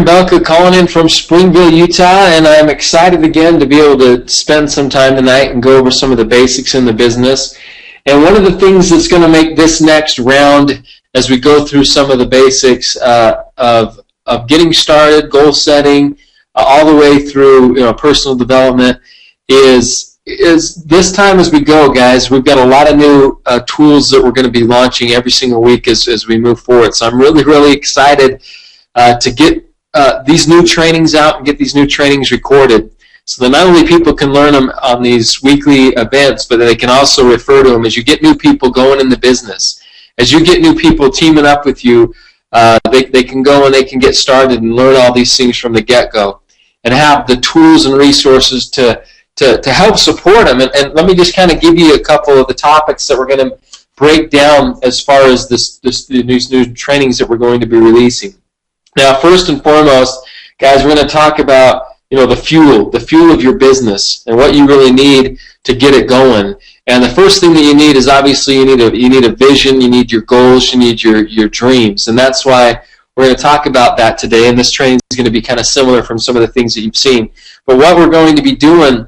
Byron Belka calling in from Springville, Utah, and I'm excited again to be able to spend some time tonight and go over some of the basics in the business. And one of the things that's going to make this next round, as we go through some of the basics of getting started, goal setting, all the way through personal development, is this time as we go, guys. We've got a lot of new tools that we're going to be launching every single week as we move forward. So I'm really, really excited to get these new trainings out and get these new trainings recorded, so that not only people can learn them on these weekly events, but they can also refer to them as you get new people going in the business. As you get new people teaming up with you, they can go and they can get started and learn all these things from the get-go and have the tools and resources to help support them. And let me just kind of give you a couple of the topics that we're going to break down as far as these new trainings that we're going to be releasing. Now, first and foremost, guys, we're going to talk about the fuel of your business and what you really need to get it going. And the first thing that you need is obviously you need a vision, you need your goals, you need your dreams, and that's why we're going to talk about that today. And this training is going to be kind of similar from some of the things that you've seen. But what we're going to be doing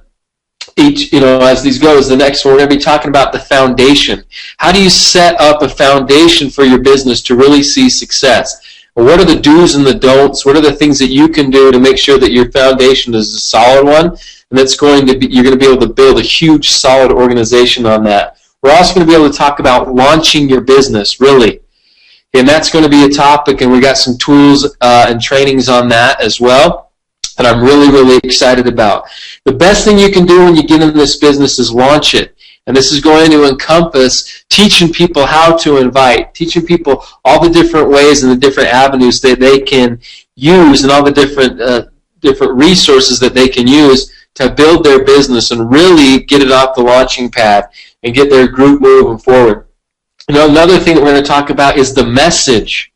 as these go is the next one. We're going to be talking about the foundation. How do you set up a foundation for your business to really see success? What are the do's and the don'ts? What are the things that you can do to make sure that your foundation is a solid one, and that's you're going to be able to build a huge, solid organization on that. We're also going to be able to talk about launching your business, really, and that's going to be a topic, and we got some tools and trainings on that as well that I'm really, really excited about. The best thing you can do when you get into this business is launch it. And this is going to encompass teaching people how to invite, teaching people all the different ways and the different avenues that they can use, and all the different resources that they can use to build their business and really get it off the launching pad and get their group moving forward. Another thing that we're going to talk about is the message.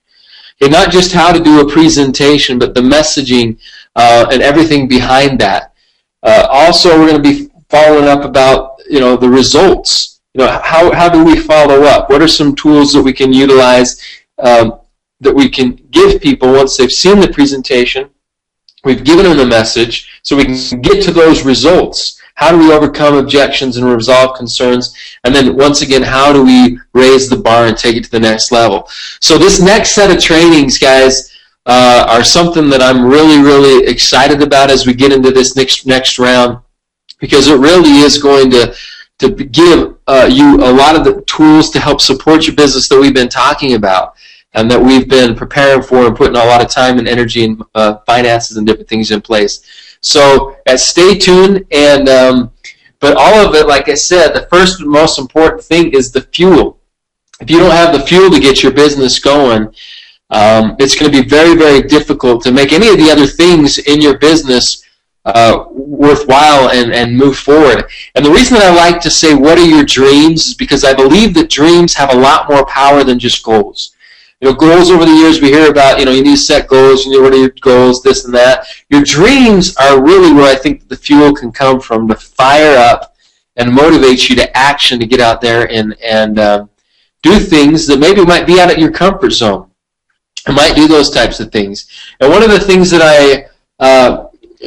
And not just how to do a presentation, but the messaging and everything behind that. Also, we're going to be following up about the results. How do we follow up? What are some tools that we can utilize that we can give people once they've seen the presentation, we've given them the message, so we can get to those results? How do we overcome objections and resolve concerns? And then once again, how do we raise the bar and take it to the next level? So this next set of trainings, guys, are something that I'm really, really excited about as we get into this next round, because it really is going to give you a lot of the tools to help support your business that we've been talking about and that we've been preparing for and putting a lot of time and energy and finances and different things in place. So stay tuned. But all of it, like I said, the first and most important thing is the fuel. If you don't have the fuel to get your business going, it's going to be very, very difficult to make any of the other things in your business worthwhile and move forward. And the reason that I like to say, what are your dreams, is because I believe that dreams have a lot more power than just goals. Goals over the years we hear about, you need to set goals, what are your goals, this and that. Your dreams are really where I think the fuel can come from to fire up and motivate you to action, to get out there and do things that maybe might be out of your comfort zone. I might do those types of things. And one of the things that I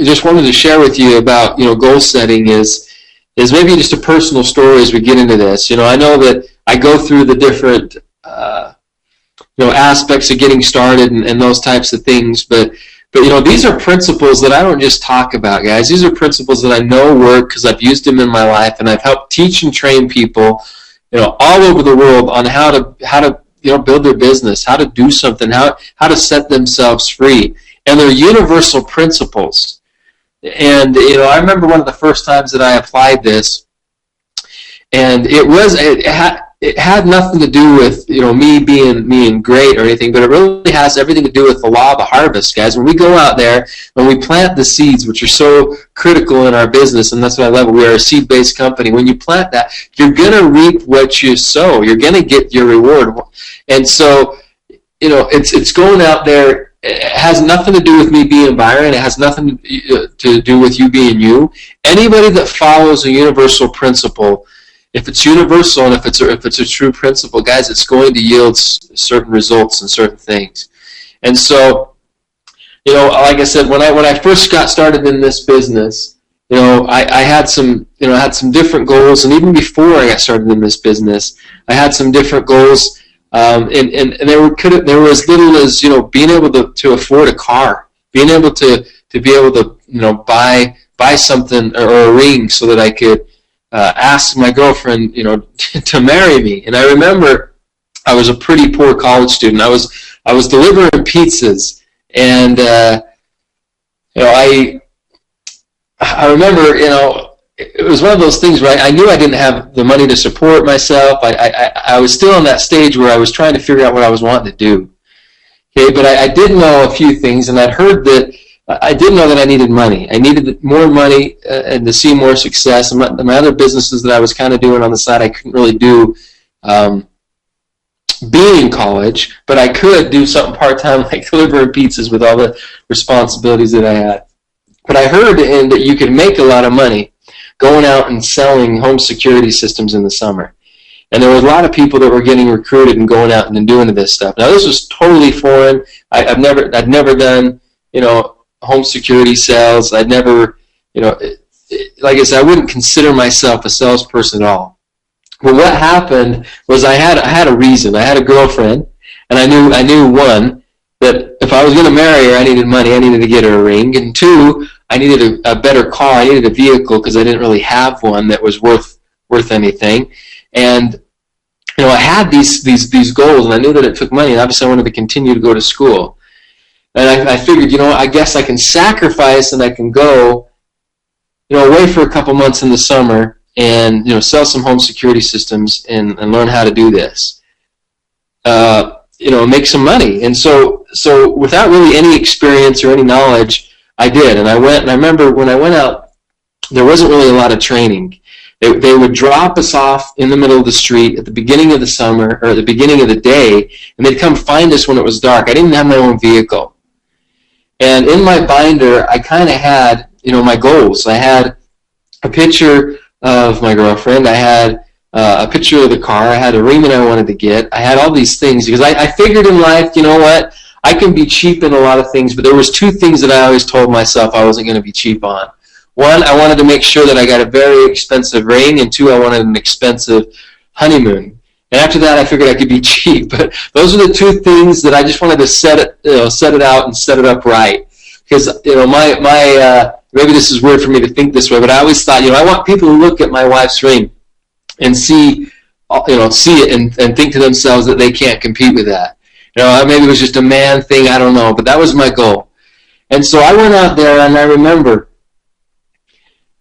just wanted to share with you about goal setting is maybe just a personal story as we get into this. I know that I go through the different aspects of getting started and those types of things, but these are principles that I don't just talk about, guys. These are principles that I know work because I've used them in my life, and I've helped teach and train people all over the world on how to build their business, how to do something, how to set themselves free. And they're universal principles. And I remember one of the first times that I applied this, and it had nothing to do with me being great or anything, but it really has everything to do with the law of the harvest, guys. When we go out there and we plant the seeds, which are so critical in our business, and that's what I love. We are a seed-based company. When you plant that, you're going to reap what you sow. You're going to get your reward. And so, it's going out there. It has nothing to do with me being Byron. It has nothing to do with you being you. Anybody that follows a universal principle, if it's universal and if it's a true principle, guys, it's going to yield certain results and certain things. And so like I said, when I first got started in this business, I had some different goals, and even before I got started in this business, I had some different goals, and they were as little as being able to afford a car, being able to be able to buy something or a ring so that I could ask my girlfriend to marry me. And I remember I was a pretty poor college student. I was delivering pizzas, and I remember, it was one of those things where I knew I didn't have the money to support myself. I was still in that stage where I was trying to figure out what I was wanting to do. Okay, but I did know a few things, and I'd heard that I did know that I needed money. I needed more money and to see more success. And my other businesses that I was kind of doing on the side, I couldn't really do being in college, but I could do something part-time like delivering pizzas with all the responsibilities that I had. But I heard that you could make a lot of money going out and selling home security systems in the summer. And there were a lot of people that were getting recruited and going out and doing this stuff. Now, this was totally foreign. I'd never done, home security sales. I'd never, like I said, I wouldn't consider myself a salesperson at all. But what happened was I had a reason. I had a girlfriend, and I knew one, that if I was going to marry her, I needed money. I needed to get her a ring. And two, I needed a better car. I needed a vehicle because I didn't really have one that was worth anything. And I had these goals, and I knew that it took money. And obviously, I wanted to continue to go to school. And I figured, I guess I can sacrifice and I can go, away for a couple months in the summer and sell some home security systems and learn how to do this. Make some money. And so without really any experience or any knowledge, I did. And I went, and I remember when I went out, there wasn't really a lot of training. They would drop us off in the middle of the street at the beginning of the summer, or at the beginning of the day, and they'd come find us when it was dark. I didn't have my own vehicle. And in my binder, I kind of had, my goals. I had a picture of my girlfriend. I had a picture of the car. I had a ring that I wanted to get. I had all these things because I figured in life, what? I can be cheap in a lot of things, but there was two things that I always told myself I wasn't going to be cheap on. One, I wanted to make sure that I got a very expensive ring, and two, I wanted an expensive honeymoon. And after that, I figured I could be cheap. But those are the two things that I just wanted to set it out and set it up right. Because maybe this is weird for me to think this way, but I always thought, I want people to look at my wife's ring and see it and think to themselves that they can't compete with that. Maybe it was just a man thing, I don't know, but that was my goal. And so I went out there, and I remember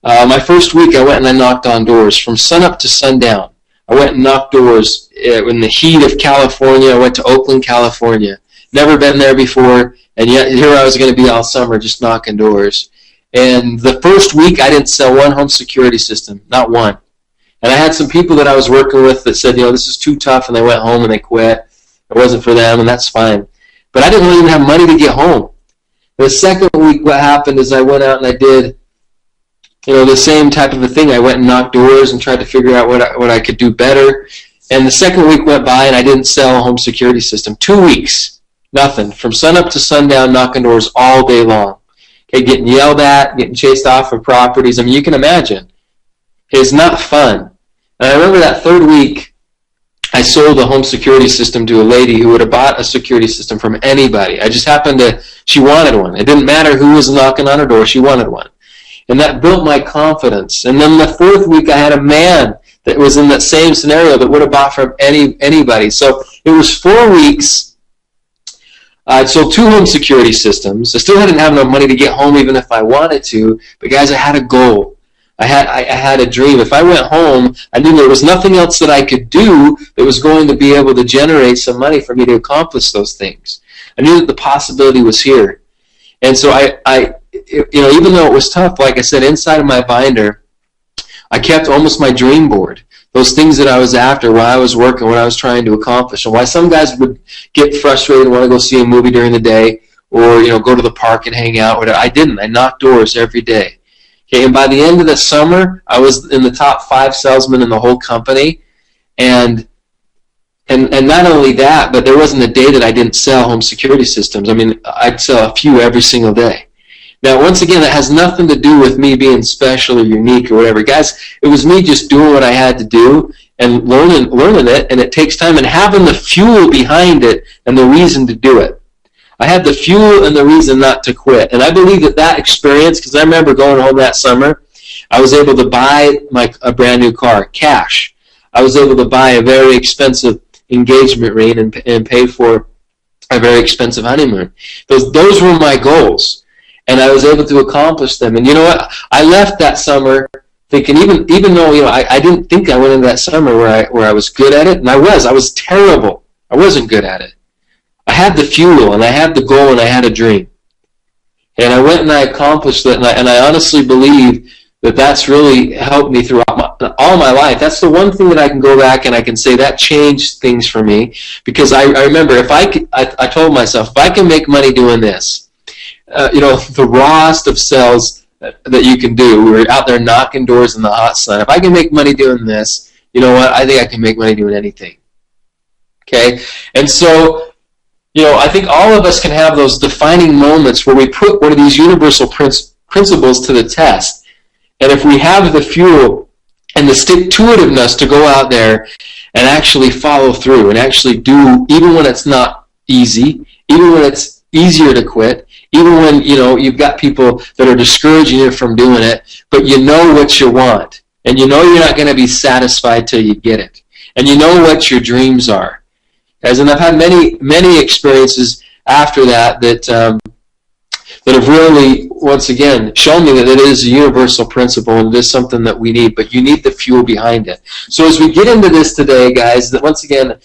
my first week I went and I knocked on doors from sunup to sundown. I went and knocked doors in the heat of California. I went to Oakland, California. Never been there before, and yet here I was going to be all summer just knocking doors. And the first week I didn't sell one home security system, not one. And I had some people that I was working with that said, this is too tough, and they went home and they quit. It wasn't for them, and that's fine. But I didn't really even have money to get home. The second week, what happened is I went out and I did, the same type of a thing. I went and knocked doors and tried to figure out what I could do better. And the second week went by, and I didn't sell a home security system. 2 weeks, nothing. From sunup to sundown, knocking doors all day long. Okay, getting yelled at, getting chased off of properties. I mean, you can imagine. It's not fun. And I remember that third week, I sold a home security system to a lady who would have bought a security system from anybody. I just happened to, she wanted one. It didn't matter who was knocking on her door, she wanted one. And that built my confidence. And then the fourth week, I had a man that was in that same scenario that would have bought from anybody. So it was 4 weeks. I sold 2 home security systems. I still didn't have enough money to get home even if I wanted to. But guys, I had a goal. I had a dream. If I went home, I knew there was nothing else that I could do that was going to be able to generate some money for me to accomplish those things. I knew that the possibility was here. And so even though it was tough, like I said, inside of my binder, I kept almost my dream board. Those things that I was after while I was working, what I was trying to accomplish. And why some guys would get frustrated and want to go see a movie during the day or, go to the park and hang out. Whatever. I didn't. I knocked doors every day. Okay, and by the end of the summer, I was in the top 5 salesmen in the whole company. And And not only that, but there wasn't a day that I didn't sell home security systems. I mean, I'd sell a few every single day. Now, once again, that has nothing to do with me being special or unique or whatever. Guys, it was me just doing what I had to do and learning it, and it takes time, and having the fuel behind it and the reason to do it. I had the fuel and the reason not to quit. And I believe that experience, because I remember going home that summer, I was able to buy a brand new car, cash. I was able to buy a very expensive engagement ring and pay for a very expensive honeymoon. Those were my goals. And I was able to accomplish them. And you know what? I left that summer thinking, even though I didn't think I went into that summer where I was good at it, and I was terrible. I wasn't good at it. I had the fuel, and I had the goal, and I had a dream. And I went and I accomplished it, and I honestly believe that that's really helped me throughout all my life. That's the one thing that I can go back and I can say that changed things for me, because I remember I told myself, if I can make money doing this, the rawest of sales that you can do. We were out there knocking doors in the hot sun. If I can make money doing this, you know what? I think I can make money doing anything. Okay? And so, I think all of us can have those defining moments where we put one of these universal principles to the test. And if we have the fuel and the stick-to-itiveness to go out there and actually follow through and actually do, even when it's not easy, even when it's easier to quit, even when, you've got people that are discouraging you from doing it, but you know what you want. And you know you're not going to be satisfied till you get it. And you know what your dreams are. Guys, and I've had many experiences after that have really, once again, shown me that it is a universal principle and it is something that we need, but you need the fuel behind it. So as we get into this today, guys, that once again,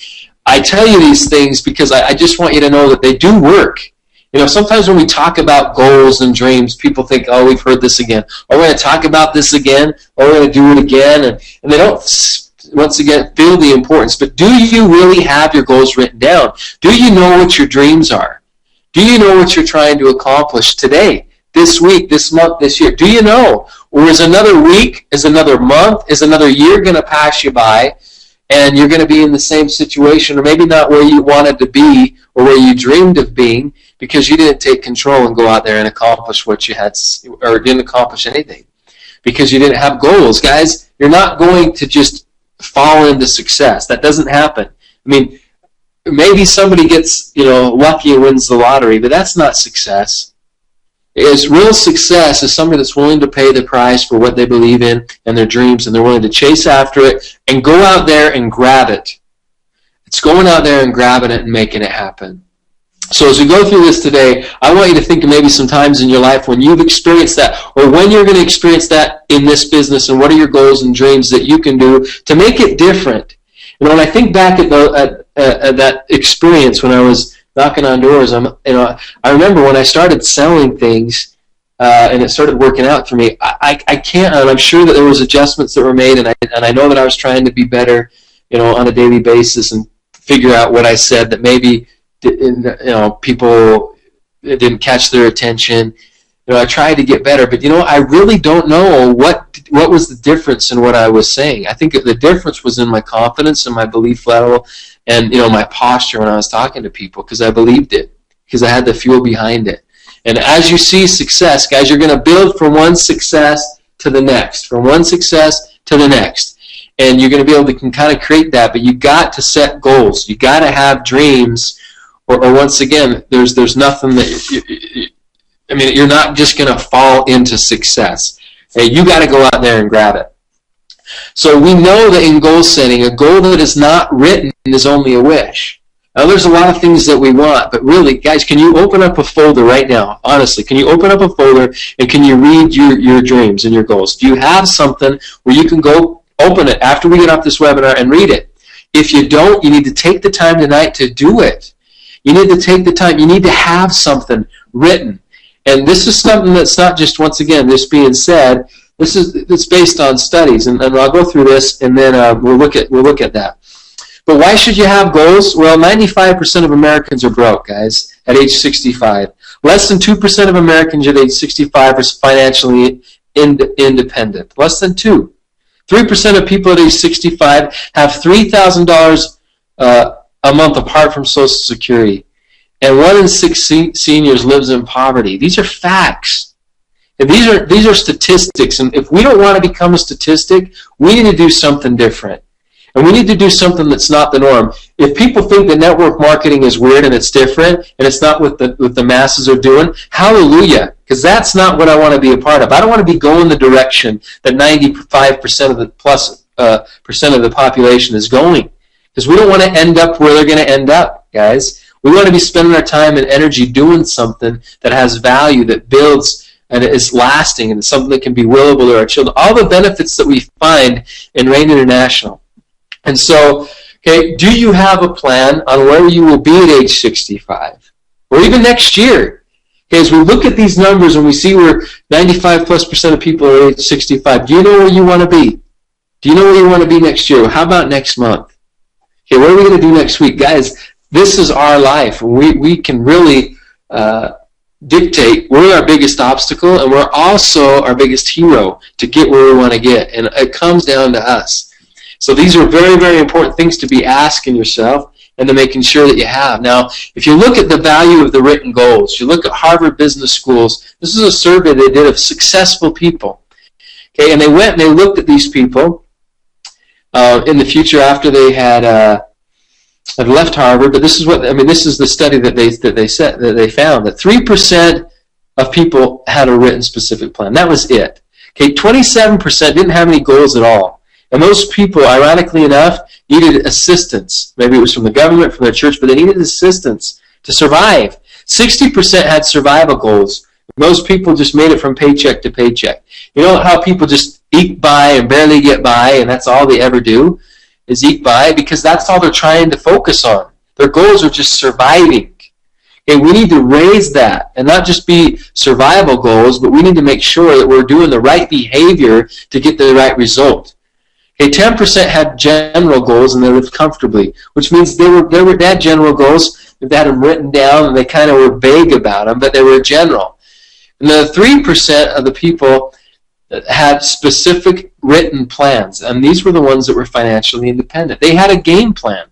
I tell you these things because I just want you to know that they do work. Sometimes when we talk about goals and dreams, people think, oh, we've heard this again. Oh, we're going to talk about this again. Oh, we're going to do it again. And they don't, once again, feel the importance. But do you really have your goals written down? Do you know what your dreams are? Do you know what you're trying to accomplish today, this week, this month, this year? Do you know? Or is another week, is another month, is another year going to pass you by, and you're going to be in the same situation, or maybe not where you wanted to be or where you dreamed of being, because you didn't take control and go out there and accomplish what you had, or didn't accomplish anything because you didn't have goals. Guys, you're not going to just fall into success. That doesn't happen. I mean, maybe somebody gets, lucky and wins the lottery, but that's not success. Real success is somebody that's willing to pay the price for what they believe in and their dreams, and they're willing to chase after it and go out there and grab it. It's going out there and grabbing it and making it happen. So as we go through this today, I want you to think of maybe some times in your life when you've experienced that, or when you're going to experience that in this business, and what are your goals and dreams that you can do to make it different. When I think back at that experience when I was knocking on doors, I remember when I started selling things and it started working out for me. I can't, and I'm sure that there was adjustments that were made, and I know that I was trying to be better, on a daily basis and figure out what I said that maybe people didn't catch their attention. I tried to get better, but I really don't know what was the difference in what I was saying. I think the difference was in my confidence and my belief level, and my posture when I was talking to people, because I believed it, because I had the fuel behind it. And as you see success, guys, you're going to build from one success to the next, from one success to the next, and you're going to be able to kind of create that. But you got to set goals. You got to have dreams. Or once again, there's nothing that you're not just going to fall into success. Okay? You got to go out there and grab it. So we know that in goal setting, a goal that is not written is only a wish. Now, there's a lot of things that we want, but really, guys, can you open up a folder right now? Honestly, can you open up a folder and can you read your dreams and your goals? Do you have something where you can go open it after we get off this webinar and read it? If you don't, you need to take the time tonight to do it. You need to take the time. You need to have something written. And this is something that's not just, once again, this being said, it's based on studies. And I'll go through this, and then we'll look at that. But why should you have goals? Well, 95% of Americans are broke, guys, at age 65. Less than 2% of Americans at age 65 are financially independent. Less than 2. 3% of people at age 65 have $3,000 a month apart from Social Security. And 1 in 6 seniors lives in poverty. These are facts. And these are statistics. And if we don't want to become a statistic, we need to do something different. And we need to do something that's not the norm. If people think that network marketing is weird and it's different and it's not what the masses are doing, hallelujah, because that's not what I want to be a part of. I don't want to be going the direction that 95% of the plus percent of the population is going, because we don't want to end up where they're going to end up, guys. We want to be spending our time and energy doing something that has value, that builds and is lasting, and something that can be willable to our children. All the benefits that we find in Rain International. And so, okay, do you have a plan on where you will be at age 65? Or even next year? Okay, as we look at these numbers and we see where 95+% of people are at age 65, do you know where you want to be? Do you know where you want to be next year? Well, how about next month? Okay, what are we going to do next week? Guys, this is our life. We can really dictate. We're our biggest obstacle, and we're also our biggest hero to get where we want to get. And it comes down to us. So these are very, very important things to be asking yourself and to making sure that you have. Now, if you look at the value of the written goals, you look at Harvard Business Schools, this is a survey they did of successful people. Okay, and they went and they looked at these people in the future after they had left Harvard. But this is this is the study that they found, that 3% of people had a written specific plan. That was it. Okay, 27% didn't have any goals at all. And those people, ironically enough, needed assistance. Maybe it was from the government, from their church, but they needed assistance to survive. 60% had survival goals. Most people just made it from paycheck to paycheck. You know how people just eke by and barely get by, and that's all they ever do, is eke by, because that's all they're trying to focus on. Their goals are just surviving. Okay, we need to raise that, and not just be survival goals, but we need to make sure that we're doing the right behavior to get the right result. Okay, 10% had general goals and they lived comfortably, which means they had general goals. They had them written down and they kind of were vague about them, but they were general. And the 3% of the people had specific written plans, and these were the ones that were financially independent. They had a game plan.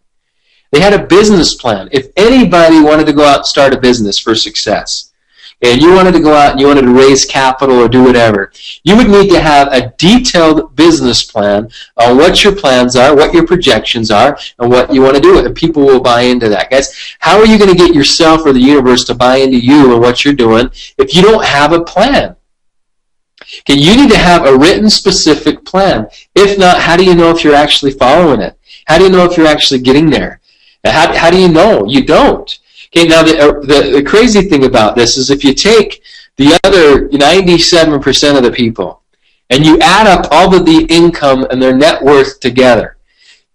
They had a business plan. If anybody wanted to go out and start a business for success, and you wanted to go out and you wanted to raise capital or do whatever, you would need to have a detailed business plan on what your plans are, what your projections are, and what you want to do. And people will buy into that. Guys, how are you going to get yourself or the universe to buy into you and what you're doing if you don't have a plan? Okay, you need to have a written, specific plan. If not, how do you know if you're actually following it? How do you know if you're actually getting there? How do you know? You don't. Okay, now the crazy thing about this is if you take the other 97% of the people and you add up all of the income and their net worth together,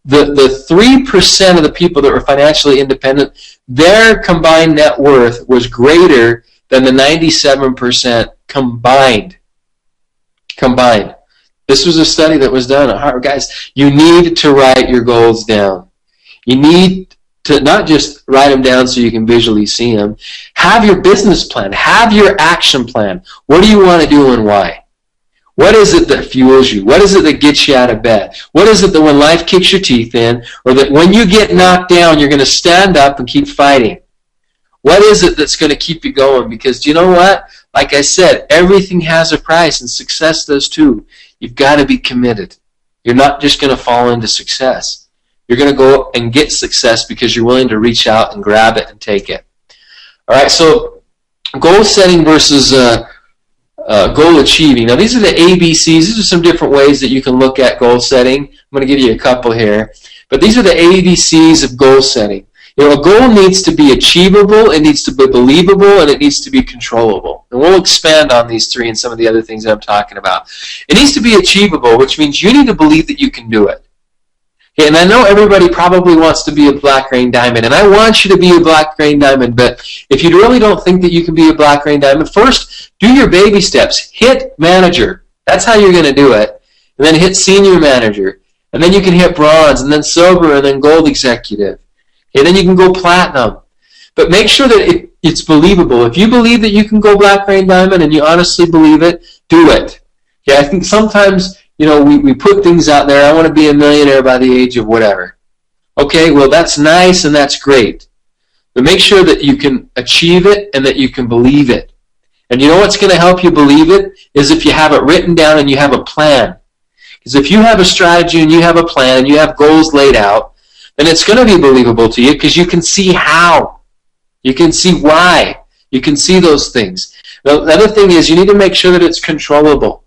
the 3% of the people that were financially independent, their combined net worth was greater than the 97% combined. This was a study that was done at Harvard. Guys, you need to write your goals down. You need to not just write them down so you can visually see them. Have your business plan. Have your action plan. What do you want to do and why? What is it that fuels you? What is it that gets you out of bed? What is it that when life kicks your teeth in, or that when you get knocked down, you're going to stand up and keep fighting? What is it that's going to keep you going? Because do you know what? Like I said, everything has a price, and success does too. You've got to be committed. You're not just going to fall into success. You're going to go and get success because you're willing to reach out and grab it and take it. All right, so goal setting versus goal achieving. Now, these are the ABCs. These are some different ways that you can look at goal setting. I'm going to give you a couple here. But these are the ABCs of goal setting. You know, a goal needs to be achievable, it needs to be believable, and it needs to be controllable. And we'll expand on these three and some of the other things that I'm talking about. It needs to be achievable, which means you need to believe that you can do it. Okay, and I know everybody probably wants to be a black rain diamond, and I want you to be a black rain diamond, but if you really don't think that you can be a black rain diamond, first, do your baby steps. Hit manager. That's how you're going to do it. And then hit senior manager. And then you can hit bronze, and then silver, and then gold executive. Okay, then you can go platinum. But make sure that it's believable. If you believe that you can go black rain diamond and you honestly believe it, do it. Okay, I think sometimes, you know, we put things out there. I want to be a millionaire by the age of whatever. Okay, well, that's nice and that's great. But make sure that you can achieve it and that you can believe it. And you know what's going to help you believe it is if you have it written down and you have a plan. Because if you have a strategy and you have a plan and you have goals laid out, then it's going to be believable to you because you can see how. You can see why. You can see those things. The other thing is you need to make sure that it's controllable.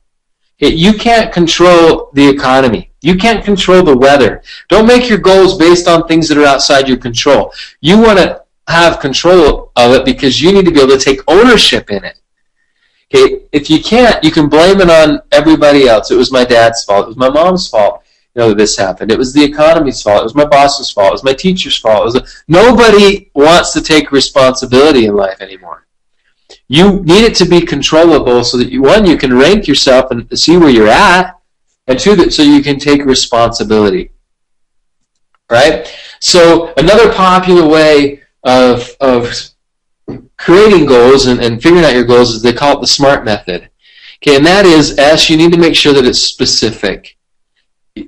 You can't control the economy. You can't control the weather. Don't make your goals based on things that are outside your control. You want to have control of it because you need to be able to take ownership in it. Okay, if you can't, you can blame it on everybody else. It was my dad's fault. It was my mom's fault. That this happened. It was the economy's fault. It was my boss's fault. It was my teacher's fault. Nobody wants to take responsibility in life anymore. You need it to be controllable so that, one, you can rank yourself and see where you're at, and two, that so you can take responsibility. Right? So another popular way of creating goals and figuring out your goals is they call it the SMART method. Okay, and that is, you need to make sure that it's specific.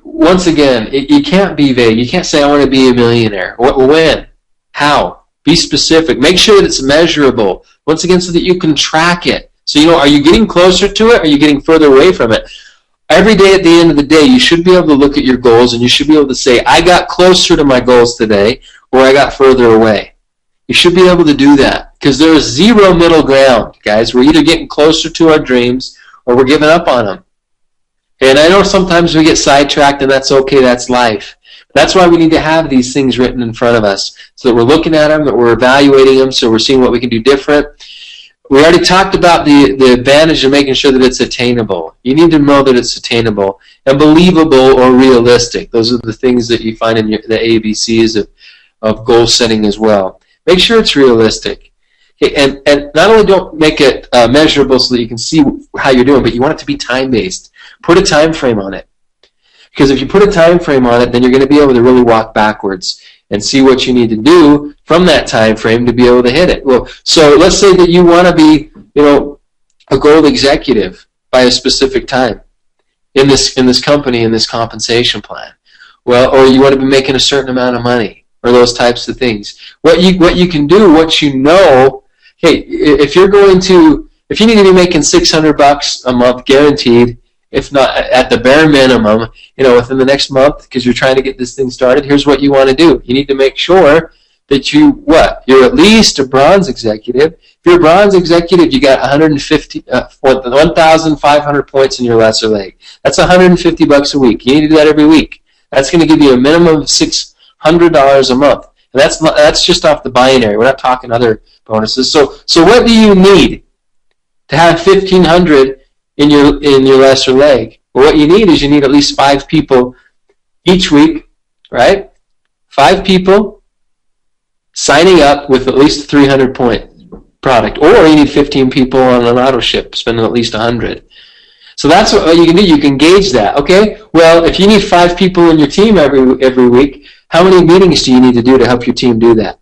Once again, you can't be vague. You can't say, I want to be a millionaire. When? How? Be specific. Make sure that it's measurable. Once again, so that you can track it. So, are you getting closer to it or are you getting further away from it? Every day at the end of the day, you should be able to look at your goals and you should be able to say, I got closer to my goals today or I got further away. You should be able to do that because there is zero middle ground, guys. We're either getting closer to our dreams or we're giving up on them. And I know sometimes we get sidetracked, and that's okay. That's life. That's why we need to have these things written in front of us so that we're looking at them, that we're evaluating them, so we're seeing what we can do different. We already talked about the advantage of making sure that it's attainable. You need to know that it's attainable and believable or realistic. Those are the things that you find in the ABCs of goal setting as well. Make sure it's realistic. Okay, and not only don't make it measurable so that you can see how you're doing, but you want it to be time-based. Put a time frame on it. Because if you put a time frame on it, then you're going to be able to really walk backwards and see what you need to do from that time frame to be able to hit it. Well, so let's say that you want to be, a gold executive by a specific time in this company, in this compensation plan. Well, or you want to be making a certain amount of money, or those types of things. What you can do, hey, if you need to be making $600 a month guaranteed, if not at the bare minimum, within the next month, because you're trying to get this thing started, here's what you want to do. You need to make sure that you're at least a bronze executive. If you're a bronze executive, you got 1,500 points in your lesser leg. That's $150 a week. You need to do that every week. That's going to give you a minimum of $600 a month. And that's just off the binary. We're not talking other bonuses. So what do you need to have 1,500 in your lesser leg? Well, what you need is at least 5 people each week, right? 5 people signing up with at least 300-point product, or you need 15 people on an auto ship spending at least 100. So that's what you can do. You can gauge that. Okay. Well, if you need 5 people in your team every week, how many meetings do you need to do to help your team do that?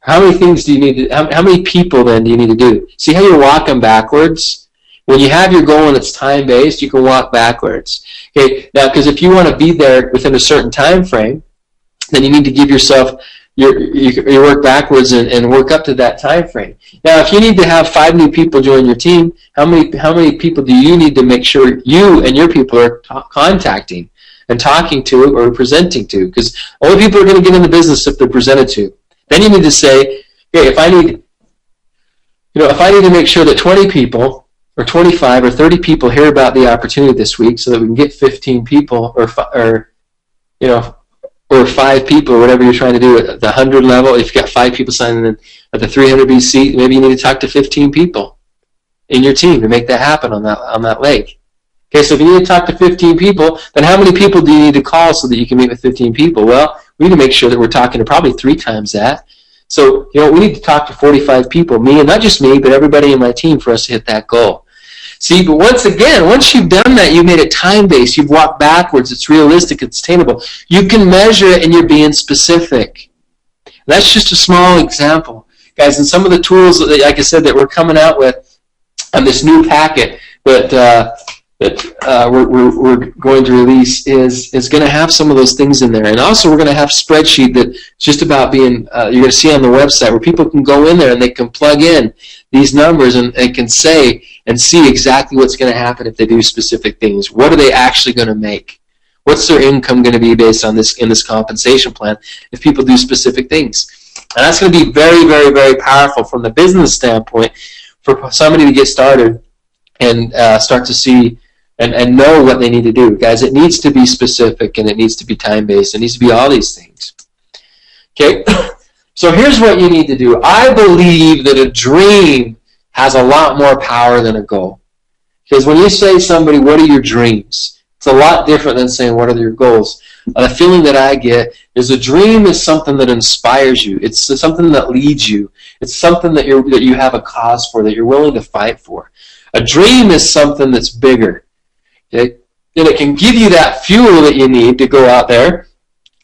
How many things do you need to? How many people then do you need to do? See how you're walking backwards? When you have your goal and it's time-based, you can walk backwards. Okay, now, because if you want to be there within a certain time frame, then you need to give yourself your work backwards and work up to that time frame. Now, if you need to have 5 new people join your team, how many people do you need to make sure you and your people are contacting and talking to or presenting to? Because only people are going to get in the business if they're presented to. Then you need to say, hey, if I need to make sure that 20 people or 25 or 30 people hear about the opportunity this week so that we can get 15 people or 5 people or whatever you're trying to do at the 100 level. If you've got 5 people signing in at the 300 BC, maybe you need to talk to 15 people in your team to make that happen on that leg. Okay, so if you need to talk to 15 people, then how many people do you need to call so that you can meet with 15 people? Well, we need to make sure that we're talking to probably 3 times that. So, we need to talk to 45 people, me, and not just me, but everybody in my team for us to hit that goal. See, but once you've done that, you've made it time-based, you've walked backwards, it's realistic, it's attainable. You can measure it and you're being specific. That's just a small example. Guys, and some of the tools, like I said, that we're coming out with on this new packet that we're going to release is going to have some of those things in there. And also we're going to have a spreadsheet that's just about being, you're going to see on the website where people can go in there and they can plug in these numbers and can say and see exactly what's going to happen if they do specific things. What are they actually going to make? What's their income going to be based on this in this compensation plan if people do specific things? And that's going to be very, very, very powerful from the business standpoint for somebody to get started and start to see and know what they need to do. Guys, it needs to be specific and it needs to be time-based. It needs to be all these things. Okay? So here's what you need to do. I believe that a dream has a lot more power than a goal. Because when you say to somebody, what are your dreams? It's a lot different than saying, what are your goals? The feeling that I get is a dream is something that inspires you. It's something that leads you. It's something that you have a cause for, that you're willing to fight for. A dream is something that's bigger. Okay? And it can give you that fuel that you need to go out there,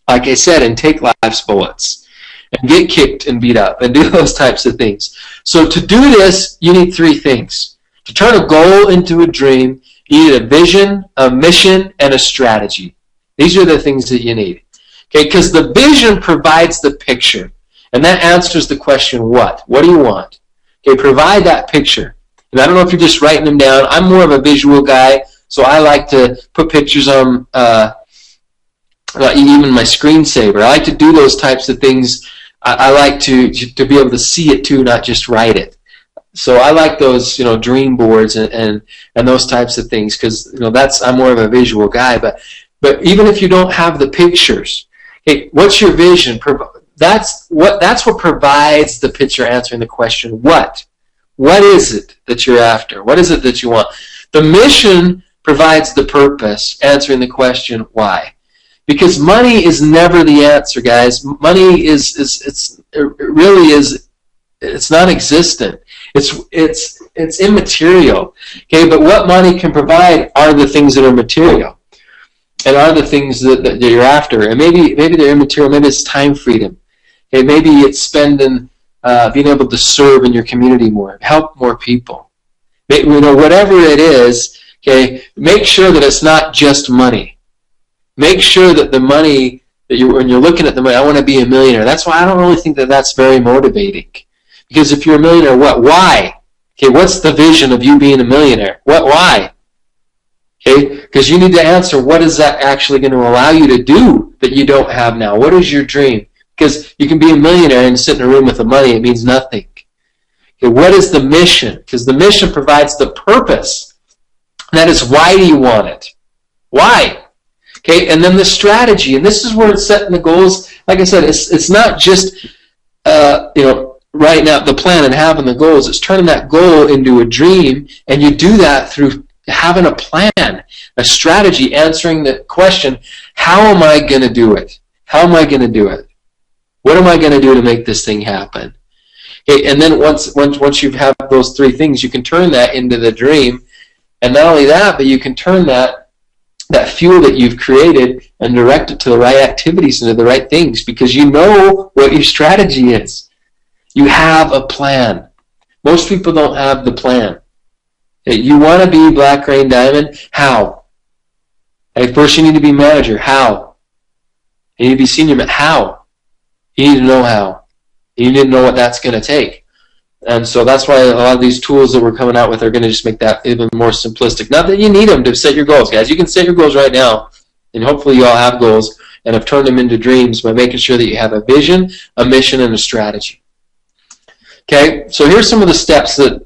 like I said, and take life's bullets and get kicked and beat up and do those types of things. So to do this, you need three things. To turn a goal into a dream, you need a vision, a mission, and a strategy. These are the things that you need. Okay, because the vision provides the picture, and that answers the question, what? What do you want? Okay, provide that picture. And I don't know if you're just writing them down. I'm more of a visual guy, so I like to put pictures on even my screensaver. I like to do those types of things. I like to be able to see it too, not just write it. So I like those, dream boards and those types of things because I'm more of a visual guy. But even if you don't have the pictures, hey, what's your vision? That's what provides the picture answering the question, what? What is it that you're after? What is it that you want? The mission provides the purpose, answering the question, why? Because money is never the answer, guys. Money it's non-existent. It's immaterial. Okay, but what money can provide are the things that are material, and are the things that you're after. And maybe they're immaterial. Maybe it's time freedom. Okay, maybe it's spending, being able to serve in your community more, help more people. Whatever it is. Okay, make sure that it's not just money. Make sure that the money when you're looking at the money, I want to be a millionaire. That's why I don't really think that that's very motivating. Because if you're a millionaire, what? Why? Okay, what's the vision of you being a millionaire? What? Why? Okay, because you need to answer, what is that actually going to allow you to do that you don't have now? What is your dream? Because you can be a millionaire and sit in a room with the money. It means nothing. Okay, what is the mission? Because the mission provides the purpose. That is, why do you want it? Why? Okay, and then the strategy, and this is where it's setting the goals. Like I said, it's not just writing out the plan and having the goals. It's turning that goal into a dream, and you do that through having a plan, a strategy, answering the question, how am I going to do it? How am I going to do it? What am I going to do to make this thing happen? Okay, and then once you have those three things, you can turn that into the dream. And not only that, but you can turn that fuel that you've created and direct it to the right activities and to the right things because you know what your strategy is. You have a plan. Most people don't have the plan. You want to be Black Rain Diamond? How? First you need to be manager. How? You need to be senior manager. How? You need to know how. You need to know what that's going to take. And so that's why a lot of these tools that we're coming out with are going to just make that even more simplistic. Not that you need them to set your goals, guys. You can set your goals right now, and hopefully you all have goals and have turned them into dreams by making sure that you have a vision, a mission, and a strategy. Okay, so here's some of the steps that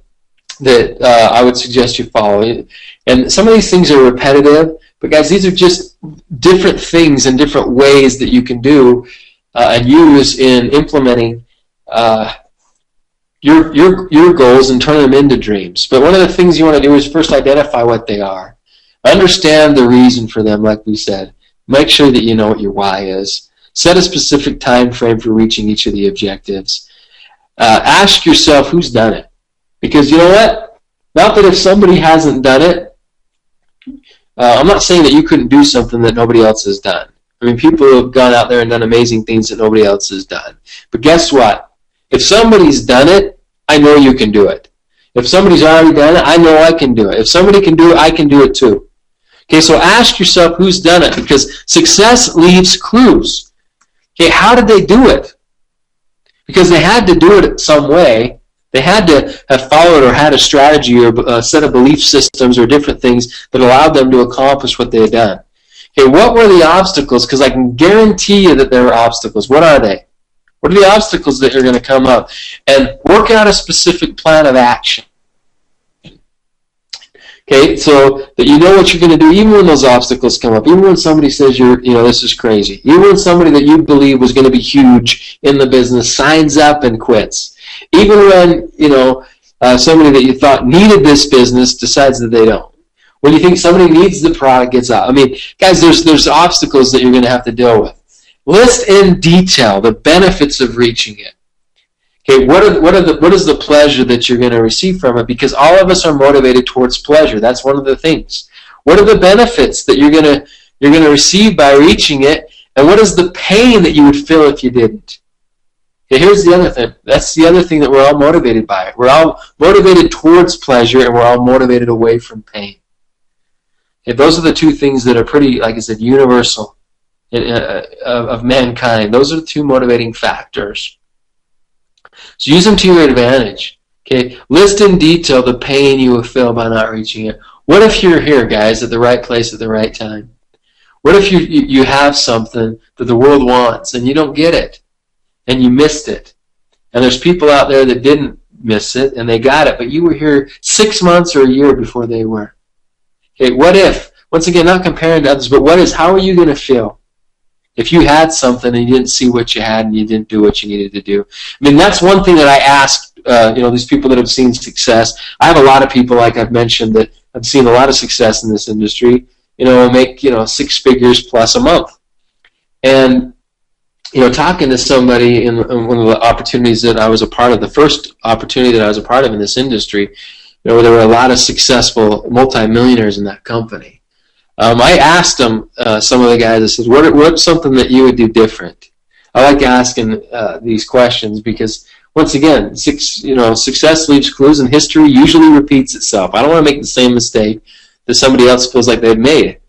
I would suggest you follow. And some of these things are repetitive, but guys, these are just different things and different ways that you can do and use in implementing your goals and turn them into dreams. But one of the things you want to do is first identify what they are. Understand the reason for them, like we said. Make sure that you know what your why is. Set a specific time frame for reaching each of the objectives. Ask yourself who's done it. Because you know what? Not that if somebody hasn't done it, I'm not saying that you couldn't do something that nobody else has done. I mean, people have gone out there and done amazing things that nobody else has done. But guess what? If somebody's done it, I know you can do it. If somebody's already done it, I know I can do it. If somebody can do it, I can do it too. Okay, so ask yourself who's done it, because success leaves clues. Okay, how did they do it? Because they had to do it some way. They had to have followed or had a strategy or a set of belief systems or different things that allowed them to accomplish what they had done. Okay, what were the obstacles? Because I can guarantee you that there were obstacles. What are they? What are the obstacles that are going to come up? And work out a specific plan of action. Okay, so that you know what you're going to do even when those obstacles come up, even when somebody says this is crazy, even when somebody that you believe was going to be huge in the business signs up and quits, even when somebody that you thought needed this business decides that they don't. When you think somebody needs the product, gets out. I mean, guys, there's obstacles that you're going to have to deal with. List in detail the benefits of reaching it. Okay, what is the pleasure that you're going to receive from it? Because all of us are motivated towards pleasure. That's one of the things. What are the benefits that you're going to receive by reaching it? And what is the pain that you would feel if you didn't? Okay, here's the other thing. That's the other thing that we're all motivated by. We're all motivated towards pleasure, and we're all motivated away from pain. Okay, those are the two things that are pretty, like I said, universal of mankind. Those are the two motivating factors. So use them to your advantage. Okay, list in detail the pain you will feel by not reaching it. What if you're here, guys, at the right place at the right time? What if you have something that the world wants and you don't get it and you missed it? And there's people out there that didn't miss it and they got it, but you were here 6 months or a year before they were. Okay, what if, once again, not comparing to others, but how are you going to feel if you had something and you didn't see what you had and you didn't do what you needed to do? I mean, that's one thing that I ask, these people that have seen success. I have a lot of people, like I've mentioned, that have seen a lot of success in this industry, make, 6 figures plus a month. And, talking to somebody in one of the opportunities that I was a part of, the first opportunity that I was a part of in this industry, there were a lot of successful multimillionaires in that company. I asked them, some of the guys, I said, what's something that you would do different? I like asking these questions because, once again, success leaves clues and history usually repeats itself. I don't want to make the same mistake that somebody else feels like they've made.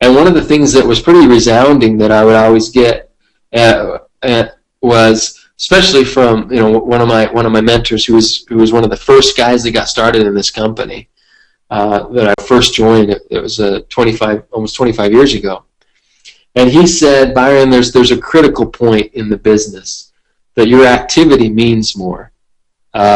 And one of the things that was pretty resounding that I would always get was, especially from one of my mentors who was one of the first guys that got started in this company. That I first joined. It was almost 25 years ago. And he said, Byron, there's a critical point in the business that your activity means more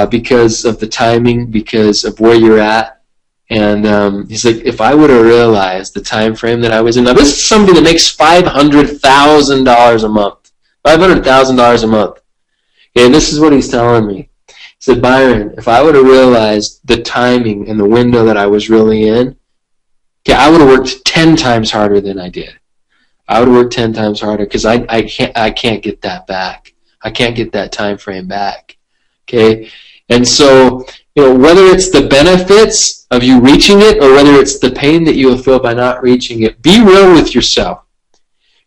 because of the timing, because of where you're at. And he's like, if I would have realized the time frame that I was in. Now, this is somebody that makes $500,000 a month. $500,000 a month. And this is what he's telling me. He said, Byron, if I would have realized the timing and the window that I was really in, I would have worked 10 times harder than I did. I would have worked 10 times harder because I can't get that back. I can't get that time frame back. Okay? And so, whether it's the benefits of you reaching it or whether it's the pain that you will feel by not reaching it, be real with yourself.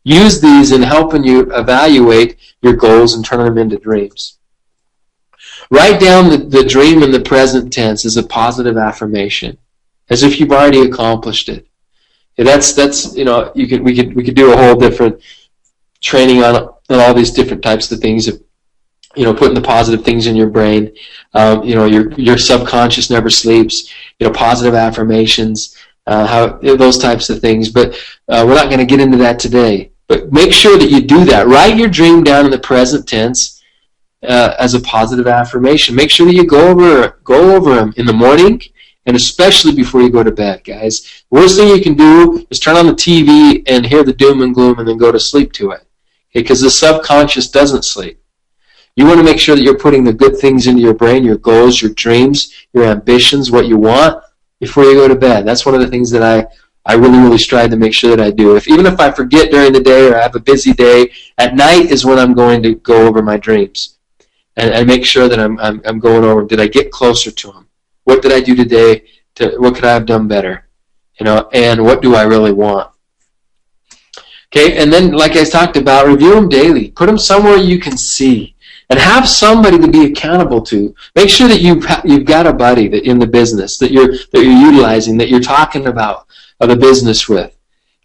Use these in helping you evaluate your goals and turn them into dreams. Write down the dream in the present tense as a positive affirmation, as if you've already accomplished it. That's we could do a whole different training on all these different types of things of putting the positive things in your brain. Your subconscious never sleeps. Positive affirmations, those types of things. But we're not going to get into that today. But make sure that you do that. Write your dream down in the present tense as a positive affirmation. Make sure that you go over them in the morning and especially before you go to bed, guys. The worst thing you can do is turn on the TV and hear the doom and gloom and then go to sleep to it. Because the subconscious doesn't sleep. You want to make sure that you're putting the good things into your brain, your goals, your dreams, your ambitions, what you want, before you go to bed. That's one of the things that I really, really strive to make sure that I do. Even if I forget during the day or I have a busy day, at night is when I'm going to go over my dreams and make sure that I'm going over. Did I get closer to them? What did I do today? What could I have done better? And what do I really want? Okay, and then like I talked about, review them daily. Put them somewhere you can see. And have somebody to be accountable to. Make sure that you've got a buddy that in the business that you're utilizing, that you're talking about the business with,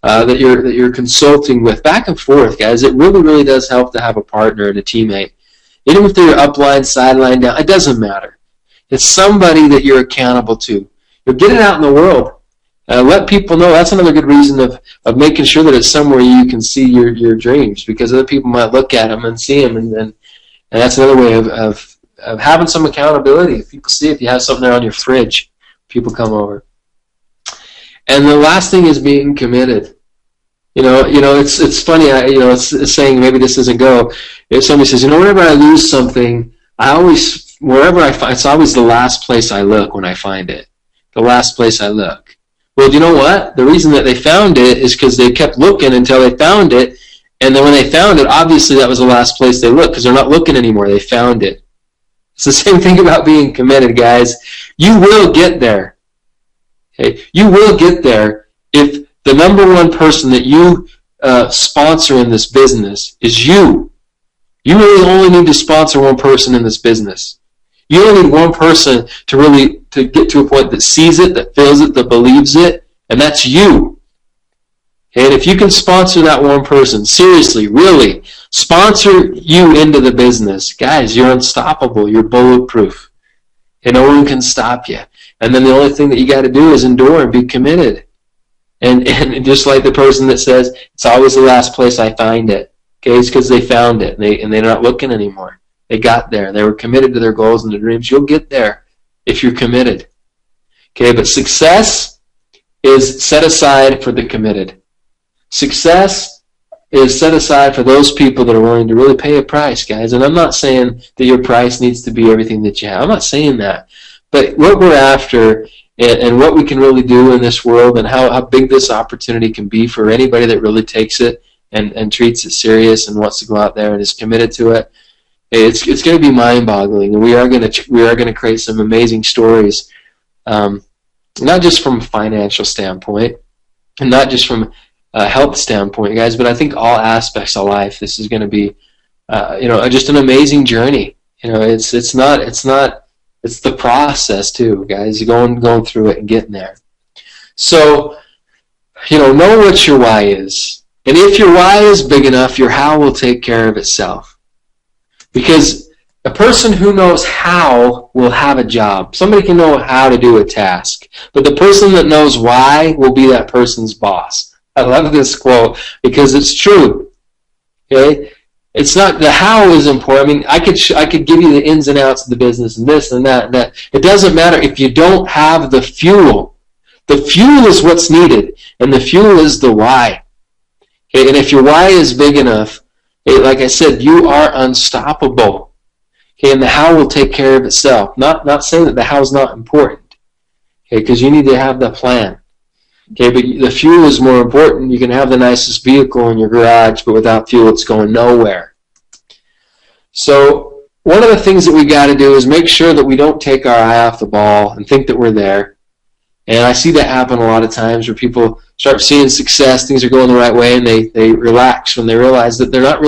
that you're consulting with. Back and forth, guys. It really, really does help to have a partner and a teammate. Even if they're upline, sideline, down, it doesn't matter. It's somebody that you're accountable to. You'll get it out in the world. Let people know. That's another good reason of making sure that it's somewhere you can see your dreams, because other people might look at them and see them, and that's another way of having some accountability. If people see, if you have something there on your fridge, people come over. And the last thing is being committed. It's funny. It's saying, maybe this doesn't go. If somebody says, whenever I lose something, wherever I find, it's always the last place I look when I find it. The last place I look. Well, do you know what? The reason that they found it is because they kept looking until they found it, and then when they found it, obviously that was the last place they looked, because they're not looking anymore. They found it. It's the same thing about being committed, guys. You will get there. Okay? You will get there if the number one person that you sponsor in this business is you. You really only need to sponsor one person in this business. You only need one person to get to a point that sees it, that feels it, that believes it, and that's you. And if you can sponsor that one person, seriously, really, sponsor you into the business, guys, you're unstoppable. You're bulletproof. And no one can stop you. And then the only thing that you got to do is endure and be committed. And just like the person that says, it's always the last place I find it. Okay, it's because they found it, and they're not looking anymore. They got there. They were committed to their goals and their dreams. You'll get there if you're committed. Okay, but success is set aside for the committed. Success is set aside for those people that are willing to really pay a price, guys. And I'm not saying that your price needs to be everything that you have. I'm not saying that. But what we're after and what we can really do in this world, and how big this opportunity can be for anybody that really takes it and treats it serious and wants to go out there and is committed to it, it's going to be mind-boggling, and we are going to create some amazing stories, not just from a financial standpoint, and not just from a health standpoint, guys, but I think all aspects of life. This is going to be, just an amazing journey. It's the process too, guys. Going through it and getting there. So, know what your why is, and if your why is big enough, your how will take care of itself. Because a person who knows how will have a job. Somebody can know how to do a task, but the person that knows why will be that person's boss. I love this quote because it's true. Okay, it's not the how is important. I mean, I could give you the ins and outs of the business and this and that and that. It doesn't matter if you don't have the fuel. The fuel is what's needed, and the fuel is the why. Okay, and if your why is big enough, like I said, you are unstoppable. Okay, and the how will take care of itself. Not saying that the how is not important. Okay, because you need to have the plan. Okay, but the fuel is more important. You can have the nicest vehicle in your garage, but without fuel, it's going nowhere. So one of the things that we got to do is make sure that we don't take our eye off the ball and think that we're there. And I see that happen a lot of times where people start seeing success, things are going the right way, and they relax when they realize that they don't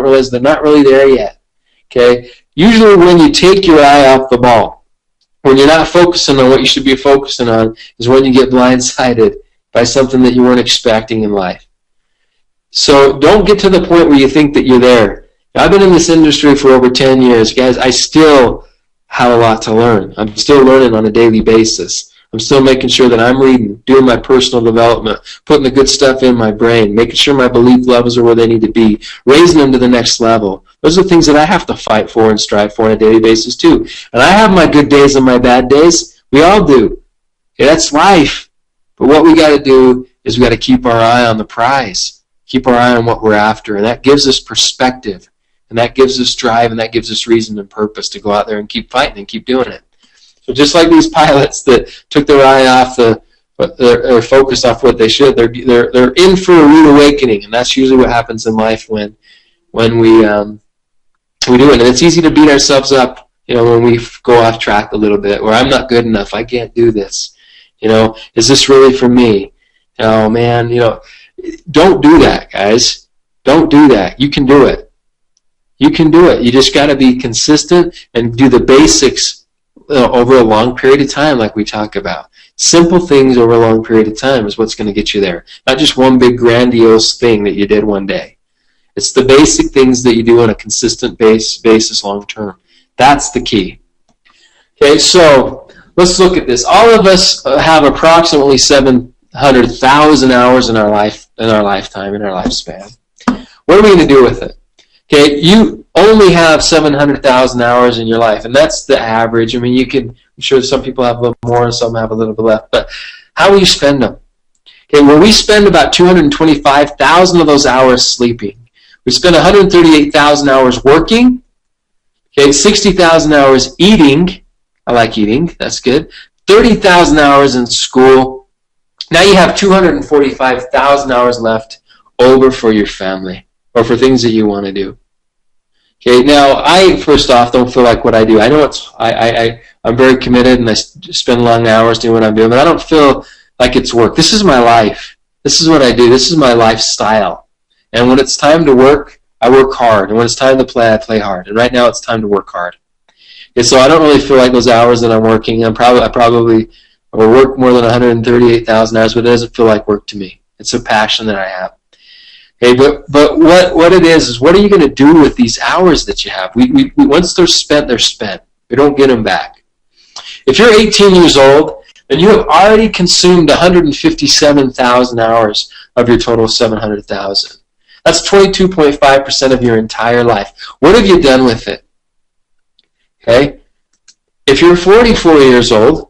realize they're not really there yet. Okay? Usually when you take your eye off the ball, when you're not focusing on what you should be focusing on, is when you get blindsided by something that you weren't expecting in life. So don't get to the point where you think that you're there. I've been in this industry for over 10 years. Guys, I still have a lot to learn. I'm still learning on a daily basis. I'm still making sure that I'm reading, doing my personal development, putting the good stuff in my brain, making sure my belief levels are where they need to be, raising them to the next level. Those are things that I have to fight for and strive for on a daily basis too. And I have my good days and my bad days. We all do. Okay, that's life. But what we got to do is we got to keep our eye on the prize, keep our eye on what we're after, and that gives us perspective, and that gives us drive, and that gives us reason and purpose to go out there and keep fighting and keep doing it. So just like these pilots that took their eye off they're focused off what they should, they're in for a rude awakening, and that's usually what happens in life when we do it. And it's easy to beat ourselves up, when we go off track a little bit, where I'm not good enough, I can't do this. Is this really for me? Oh man, don't do that, guys. Don't do that. You can do it. You can do it. You just got to be consistent and do the basics over a long period of time, like we talk about. Simple things over a long period of time is what's going to get you there. Not just one big grandiose thing that you did one day. It's the basic things that you do on a consistent basis long term. That's the key. Okay, so let's look at this. All of us have approximately 700,000 hours in our lifetime, in our lifespan. What are we going to do with it? Okay, you only have 700,000 hours in your life, and that's the average. I mean, I'm sure some people have a little more and some have a little bit less, but how will you spend them? Okay, well, we spend about 225,000 of those hours sleeping. We spend 138,000 hours working. Okay, 60,000 hours eating. I like eating. That's good. 30,000 hours in school. Now you have 245,000 hours left over for your family or for things that you want to do. Okay, now I first off don't feel like what I do. I know I'm very committed and I spend long hours doing what I'm doing, but I don't feel like it's work. This is my life. This is what I do. This is my lifestyle. And when it's time to work, I work hard. And when it's time to play, I play hard. And right now it's time to work hard. Okay, so I don't really feel like those hours that I'm working. I probably will work more than 138,000 hours, but it doesn't feel like work to me. It's a passion that I have. Okay, but what it is what are you going to do with these hours that you have? We once they're spent, they're spent. We don't get them back. If you're 18 years old, then you have already consumed 157,000 hours of your total 700,000. That's 22.5% of your entire life. What have you done with it? Okay, if you're 44 years old,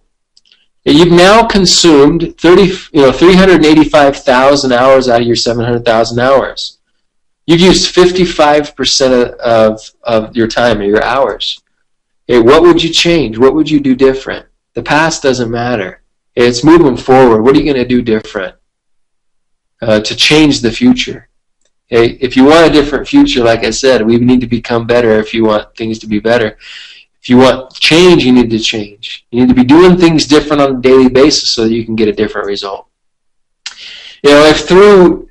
you've now consumed 385,000 hours out of your 700,000 hours. You've used 55% of your time, or your hours. Okay, what would you change? What would you do different? The past doesn't matter. Okay, it's moving forward. What are you going to do different to change the future? Okay, if you want a different future, like I said, we need to become better if you want things to be better. If you want change, you need to change. You need to be doing things different on a daily basis so that you can get a different result. You know, if through,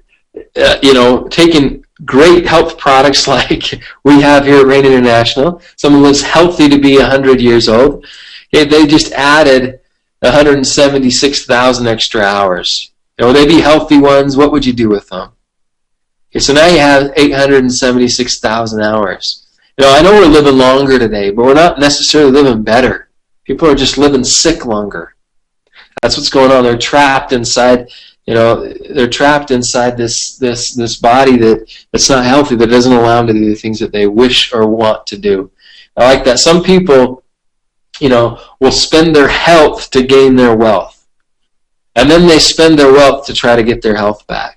taking great health products like we have here at Rain International, someone was healthy to be 100 years old, they just added 176,000 extra hours. Would they be healthy ones? What would you do with them? Okay, so now you have 876,000 hours. I know we're living longer today, but we're not necessarily living better. People are just living sick longer. That's what's going on. They're trapped inside, they're trapped inside this body that's not healthy, that doesn't allow them to do the things that they wish or want to do. I like that. Some people, will spend their health to gain their wealth. And then they spend their wealth to try to get their health back.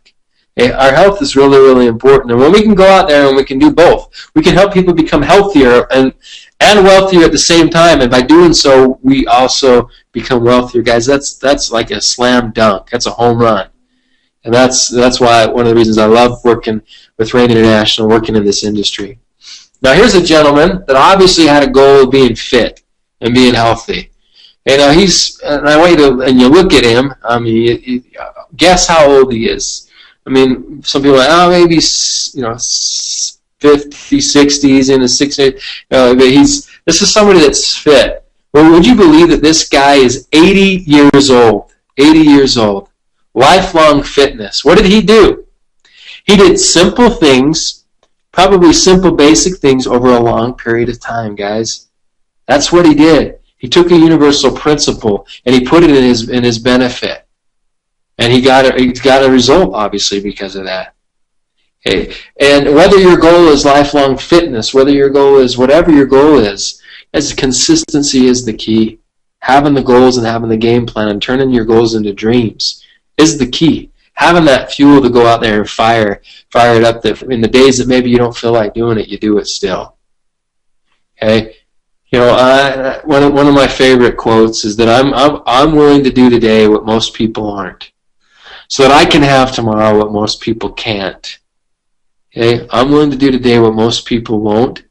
Our health is really, really important. And when we can go out there and we can do both, we can help people become healthier and wealthier at the same time. And by doing so, we also become wealthier. Guys, that's like a slam dunk. That's a home run. And that's why one of the reasons I love working with Rain International, working in this industry. Now, here's a gentleman that obviously had a goal of being fit and being healthy. And I want you to, and you look at him, guess how old he is. Some people are like, maybe, 50, 60s, in his 60s. But this is somebody that's fit. Well, would you believe that this guy is 80 years old? 80 years old. Lifelong fitness. What did he do? He did simple things, probably simple basic things over a long period of time, guys. That's what he did. He took a universal principle and he put it in his benefit. And he got a result, obviously, because of that. Okay. And whether your goal is lifelong fitness, whether your goal is whatever your goal is, as consistency is the key. Having the goals and having the game plan and turning your goals into dreams is the key. Having that fuel to go out there and fire it up. That in the days that maybe you don't feel like doing it, you do it still. Okay. One of my favorite quotes is that I'm willing to do today what most people aren't, so that I can have tomorrow what most people can't. Okay? I'm willing to do today what most people won't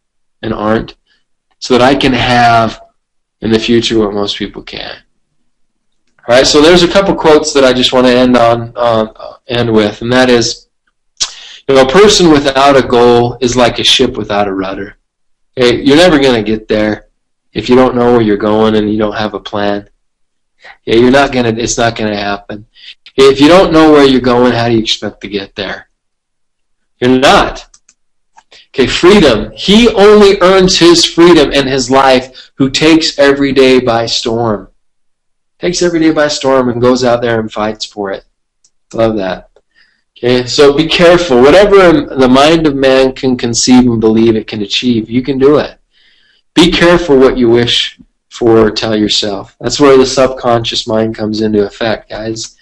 and aren't, so that I can have in the future what most people can't. All right, so there's a couple quotes that I just want to end with, and that is, A person without a goal is like a ship without a rudder. Okay? You're never going to get there if you don't know where you're going and you don't have a plan. Yeah, it's not going to happen. If you don't know where you're going, how do you expect to get there? You're not. Okay, freedom. He only earns his freedom in his life who takes every day by storm. Takes every day by storm and goes out there and fights for it. Love that. Okay, so be careful. Whatever the mind of man can conceive and believe it can achieve, you can do it. Be careful what you wish for or tell yourself. That's where the subconscious mind comes into effect, guys.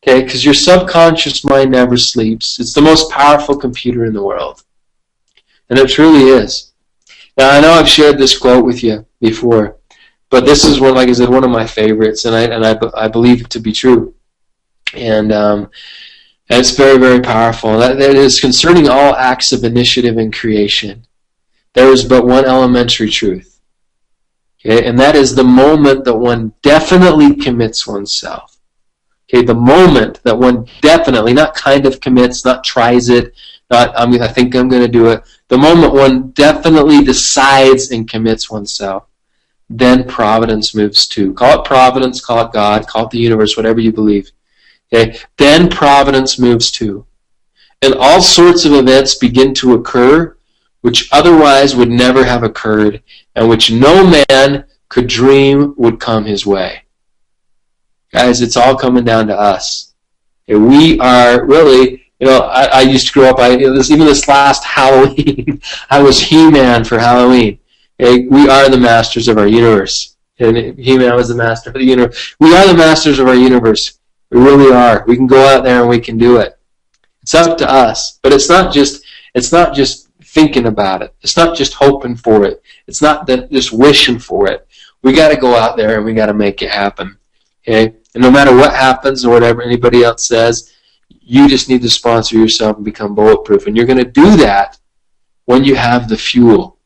Okay, because your subconscious mind never sleeps. It's the most powerful computer in the world. And it truly is. Now, I know I've shared this quote with you before, but this is one, like I said, one of my favorites, and I believe it to be true. And it's very, very powerful. That is, concerning all acts of initiative and creation, there is but one elementary truth. Okay, and that is the moment that one definitely commits oneself. Okay, the moment that one definitely, not kind of commits, not tries it, not I think I'm going to do it. The moment one definitely decides and commits oneself, then providence moves too. Call it providence, call it God, call it the universe, whatever you believe. Okay, then providence moves too. And all sorts of events begin to occur which otherwise would never have occurred and which no man could dream would come his way. Guys, it's all coming down to us. Okay, we are really, I used to grow up, even this last Halloween, I was He-Man for Halloween. Okay, we are the masters of our universe. And He-Man was the master of the universe. We are the masters of our universe. We really are. We can go out there and we can do it. It's up to us. But it's not just thinking about it. It's not just hoping for it. It's not just wishing for it. We got to go out there and we got to make it happen. Okay? And no matter what happens or whatever anybody else says, you just need to sponsor yourself and become bulletproof. And you're going to do that when you have the fuel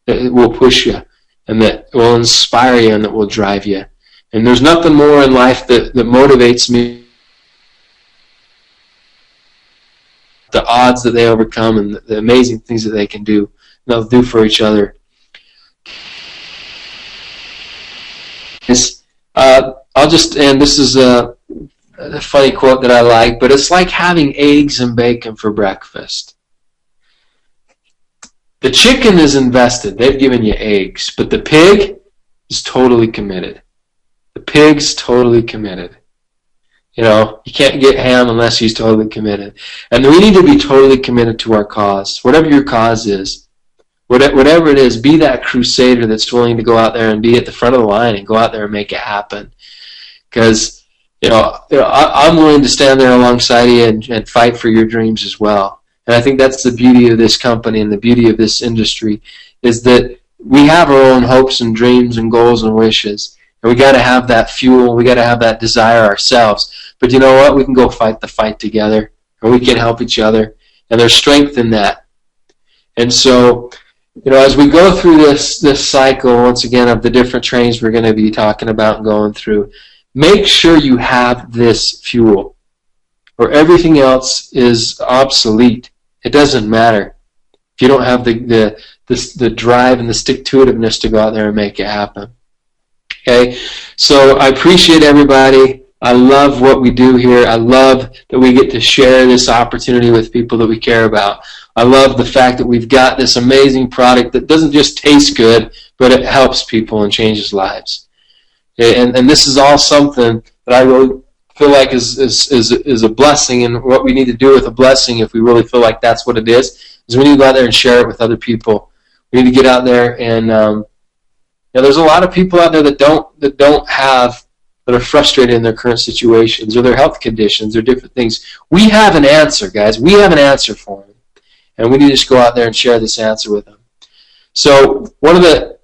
that will push you and that will inspire you and that will drive you. And there's nothing more in life that motivates me. The odds that they overcome and the amazing things that they can do, and they'll do for each other. I'll just end. This is a funny quote that I like, but it's like having eggs and bacon for breakfast. The chicken is invested. They've given you eggs, but the pig is totally committed. The pig's totally committed. You can't get ham unless he's totally committed. And we need to be totally committed to our cause. Whatever your cause is, whatever it is, be that crusader that's willing to go out there and be at the front of the line and go out there and make it happen. Because, I'm willing to stand there alongside you and fight for your dreams as well. And I think that's the beauty of this company and the beauty of this industry is that we have our own hopes and dreams and goals and wishes. And we got to have that fuel. We got to have that desire ourselves. But you know what? We can go fight the fight together, and we can help each other. And there's strength in that. And so, as we go through this cycle once again of the different trainings we're going to be talking about and going through, make sure you have this fuel, or everything else is obsolete. It doesn't matter if you don't have the drive and the stick-to-itiveness to go out there and make it happen. Okay, so I appreciate everybody. I love what we do here. I love that we get to share this opportunity with people that we care about. I love the fact that we've got this amazing product that doesn't just taste good, but it helps people and changes lives. Okay, and this is all something that I really feel like is a blessing, and what we need to do with a blessing, if we really feel like that's what it is we need to go out there and share it with other people. We need to get out there and there's a lot of people out there that are frustrated in their current situations or their health conditions or different things. We have an answer, guys. We have an answer for them, and we need to just go out there and share this answer with them. So one of the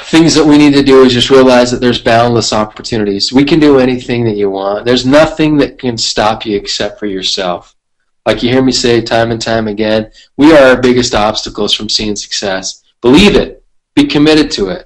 things that we need to do is just realize that there's boundless opportunities. We can do anything that you want. There's nothing that can stop you except for yourself. Like you hear me say time and time again, we are our biggest obstacles from seeing success. Believe it. Be committed to it.